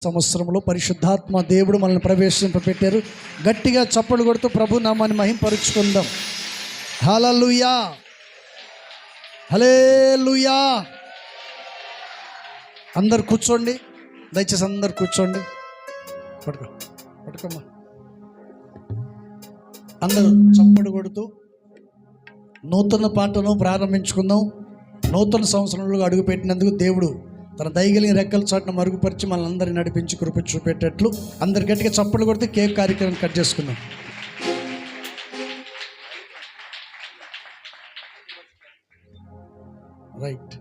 సంవత్సరంలో పరిశుద్ధాత్మ దేవుడు మనల్ని ప్రవేశింపబెట్టారు. గట్టిగా చప్పలు కొడుతూ ప్రభు నామాన్ని మహింపరుచుకుందాం. హల్లెలూయా, హల్లెలూయా. అందరు కూర్చోండి, దయచేసి అందరు కూర్చోండి. పట్టుకోమ్మా. అందరూ చప్పలు కొడుతూ నూతన పాటను ప్రారంభించుకుందాం. నూతన సంవత్సరంలో అడుగుపెట్టినందుకు దేవుడు తన దయగలిగిన రెక్కల చాటును మరుగుపరిచి మనల్ని అందరినీ నడిపించి కృప చూపెట్టేట్లు అందరు గట్టిగా చప్పట్లు కొడితే కేక్ కార్యక్రమం కట్ చేసుకుందాం. రైట్.